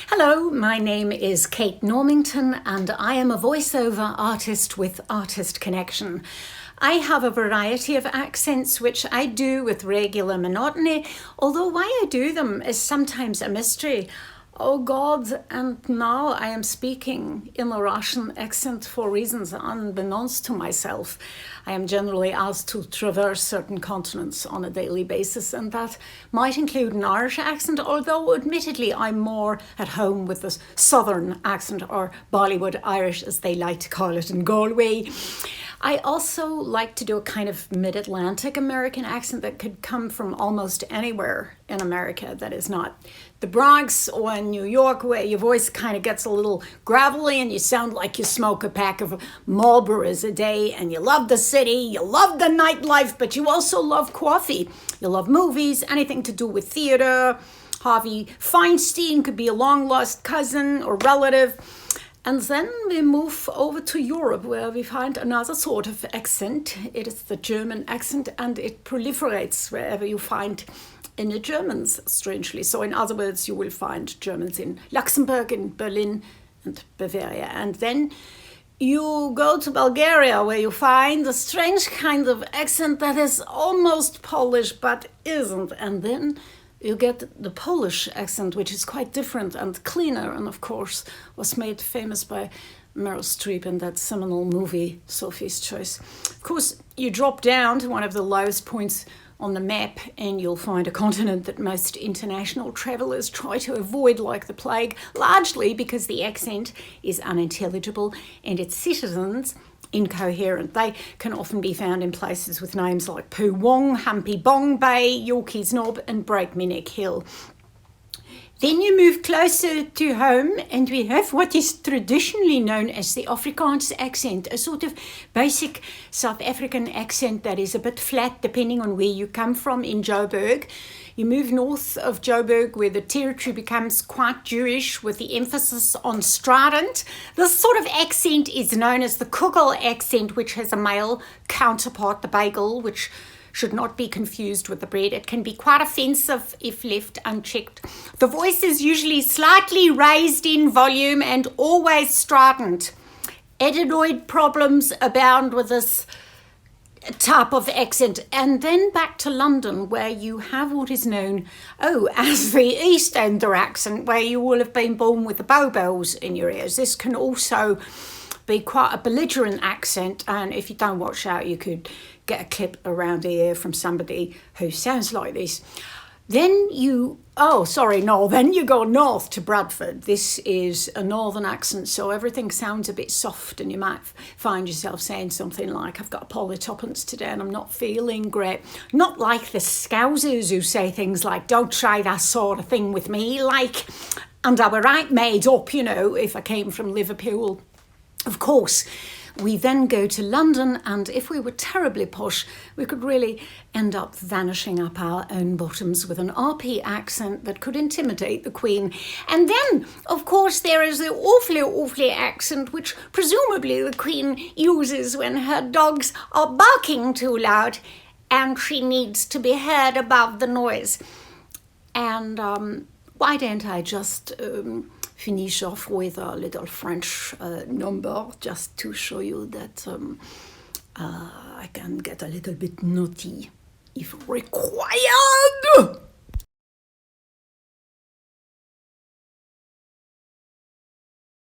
Hello, my name is Kate Normington and I am a voiceover artist with Artist Connection. I have a variety of accents which I do with regular monotony, although why I do them is sometimes a mystery. Oh God, and now I am speaking in a Russian accent for reasons unbeknownst to myself. I am generally asked to traverse certain continents on a daily basis, and that might include an Irish accent, although admittedly I'm more at home with the southern accent, or Bollywood Irish as they like to call it in Galway. I also like to do a kind of mid-Atlantic American accent that could come from almost anywhere in America that is not the Bronx or New York, where your voice kind of gets a little gravelly and you sound like you smoke a pack of Marlboros a day, and you love the city, you love the nightlife, but you also love coffee. You love movies, anything to do with theater. Harvey Feinstein could be a long-lost cousin or relative. And then we move over to Europe, where we find another sort of accent. It is the German accent, and it proliferates wherever you find any Germans, strangely. So in other words, you will find Germans in Luxembourg, in Berlin, and Bavaria. And then you go to Bulgaria, where you find a strange kind of accent that is almost Polish, but isn't. And then you get the Polish accent, which is quite different and cleaner, and of course was made famous by Meryl Streep in that seminal movie, Sophie's Choice. Of course, you drop down to one of the lowest points on the map and you'll find a continent that most international travellers try to avoid like the plague, largely because the accent is unintelligible and its citizens incoherent. They can often be found in places with names like Poo Wong, Humpy Bong Bay, Yorkeys Knob and Breakneck Hill. Then you move closer to home and we have what is traditionally known as the Afrikaans accent, a sort of basic South African accent that is a bit flat depending on where you come from in Joburg. You move north of Joburg where the territory becomes quite Jewish with the emphasis on strident. This sort of accent is known as the Kugel accent, which has a male counterpart, the bagel, which should not be confused with the bread. It can be quite offensive if left unchecked. The voice is usually slightly raised in volume and always strident. Adenoid problems abound with this type of accent. And then back to London, where you have what is known as the East Ender accent, where you will have been born with the bobos in your ears. This can also be quite a belligerent accent, and if you don't watch out, you could get a clip around the ear from somebody who sounds like this. Then you go north to Bradford. This is a northern accent, so everything sounds a bit soft, and you might find yourself saying something like, I've got a poly tuppence today and I'm not feeling great. Not like the Scousers who say things like, don't try that sort of thing with me, like, and I were right made up, if I came from Liverpool. Of course, we then go to London, and if we were terribly posh, we could really end up vanishing up our own bottoms with an RP accent that could intimidate the Queen. And then, of course, there is the awfully accent which presumably the Queen uses when her dogs are barking too loud and she needs to be heard above the noise. And why don't I just finish off with a little French number just to show you that I can get a little bit naughty if required.